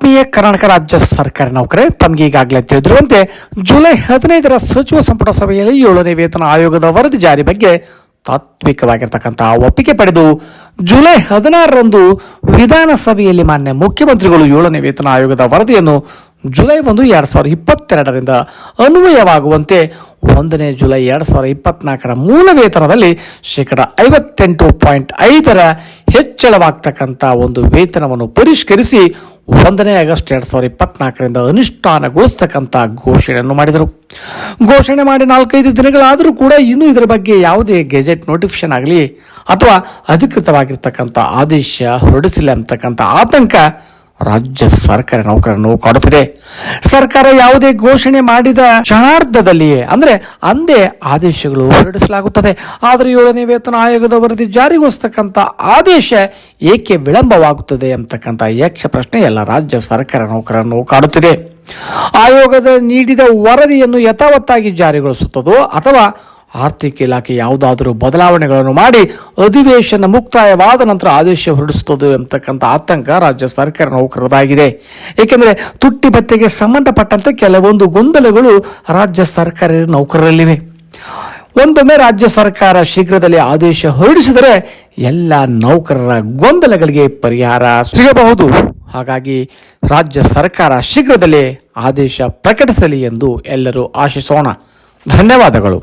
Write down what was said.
ಆತ್ಮೀಯ ಕರ್ನಾಟಕ ರಾಜ್ಯ ಸರ್ಕಾರಿ ನೌಕರೇ, ತಮಗೆ ಈಗಾಗಲೇ ತಿಳಿದಿರುವಂತೆ ಜುಲೈ 15ರ ಸಚಿವ ಸಂಪುಟ ಸಭೆಯಲ್ಲಿ 7ನೇ ವೇತನ ಆಯೋಗದ ವರದಿ ಜಾರಿ ಬಗ್ಗೆ ತಾತ್ವಿಕವಾಗಿರ್ತಕ್ಕಂತಹ ಒಪ್ಪಿಗೆ ಪಡೆದು ಜುಲೈ 16ರಂದು ವಿಧಾನಸಭೆಯಲ್ಲಿ ಮಾನ್ಯ ಮುಖ್ಯಮಂತ್ರಿಗಳು 7ನೇ ವೇತನ ಆಯೋಗದ ವರದಿಯನ್ನು ಜುಲೈ 1, 2022ರಿಂದ ಅನ್ವಯವಾಗುವಂತೆ 1ನೇ ಜುಲೈ 2024ರ ಮೂಲ ವೇತನದಲ್ಲಿ 58.5% ಹೆಚ್ಚಳವಾಗ್ತಕ್ಕಂಥ ಒಂದು ವೇತನವನ್ನು ಪರಿಷ್ಕರಿಸಿ 1ನೇ ಆಗಸ್ಟ್ 2024ರಿಂದ ಅನುಷ್ಠಾನಗೊಳಿಸತಕ್ಕಂಥ ಘೋಷಣೆಯನ್ನು ಮಾಡಿದರು. ಘೋಷಣೆ ಮಾಡಿ 4-5 ದಿನಗಳಾದರೂ ಕೂಡ ಇನ್ನೂ ಇದರ ಬಗ್ಗೆ ಯಾವುದೇ ಗೆಜೆಟ್ ನೋಟಿಫಿಕೇಶನ್ ಆಗಲಿ ಅಥವಾ ಅಧಿಕೃತವಾಗಿರ್ತಕ್ಕಂಥ ಆದೇಶ ಹೊರಡಿಸಿಲ್ಲ ಅಂತಕ್ಕಂಥ ಆತಂಕ ರಾಜ್ಯ ಸರ್ಕಾರಿ ನೌಕರರನ್ನು ಕಾಡುತ್ತಿದೆ. ಸರ್ಕಾರ ಯಾವುದೇ ಘೋಷಣೆ ಮಾಡಿದ ಕ್ಷಣಾರ್ಧದಲ್ಲಿಯೇ ಅಂದೇ ಆದೇಶಗಳು ಹೊರಡಿಸಲಾಗುತ್ತದೆ. ಆದರೆ 7ನೇ ವೇತನ ಆಯೋಗದ ವರದಿ ಜಾರಿಗೊಳಿಸತಕ್ಕಂಥ ಆದೇಶ ಏಕೆ ವಿಳಂಬವಾಗುತ್ತದೆ ಅಂತಕ್ಕಂಥ ಯಕ್ಷ ಪ್ರಶ್ನೆ ಎಲ್ಲ ರಾಜ್ಯ ಸರ್ಕಾರಿ ನೌಕರರನ್ನು ಕಾಡುತ್ತಿದೆ. ಆಯೋಗದ ನೀಡಿದ ವರದಿಯನ್ನು ಯಥಾವತ್ತಾಗಿ ಜಾರಿಗೊಳಿಸುತ್ತದೋ ಅಥವಾ ಆರ್ಥಿಕ ಇಲಾಖೆ ಯಾವುದಾದರೂ ಬದಲಾವಣೆಗಳನ್ನು ಮಾಡಿ ಅಧಿವೇಶನ ಮುಕ್ತಾಯವಾದ ನಂತರ ಆದೇಶ ಹೊರಡಿಸುತ್ತದೆ ಎಂಬತಕ್ಕಂಥ ಆತಂಕ ರಾಜ್ಯ ಸರ್ಕಾರಿ ನೌಕರರದಾಗಿದೆ. ಏಕೆಂದರೆ ತುಟ್ಟಿ ಭತ್ಯೆಗೆ ಸಂಬಂಧಪಟ್ಟಂತೆ ಕೆಲವೊಂದು ಗೊಂದಲಗಳು ರಾಜ್ಯ ಸರ್ಕಾರಿ ನೌಕರರಲ್ಲಿವೆ. ಒಂದೊಮ್ಮೆ ರಾಜ್ಯ ಸರ್ಕಾರ ಶೀಘ್ರದಲ್ಲಿ ಆದೇಶ ಹೊರಡಿಸಿದರೆ ಎಲ್ಲ ನೌಕರರ ಗೊಂದಲಗಳಿಗೆ ಪರಿಹಾರ ಸಿಗಬಹುದು. ಹಾಗಾಗಿ ರಾಜ್ಯ ಸರ್ಕಾರ ಶೀಘ್ರದಲ್ಲೇ ಆದೇಶ ಪ್ರಕಟಿಸಲಿ ಎಂದು ಎಲ್ಲರೂ ಆಶಿಸೋಣ. ಧನ್ಯವಾದಗಳು.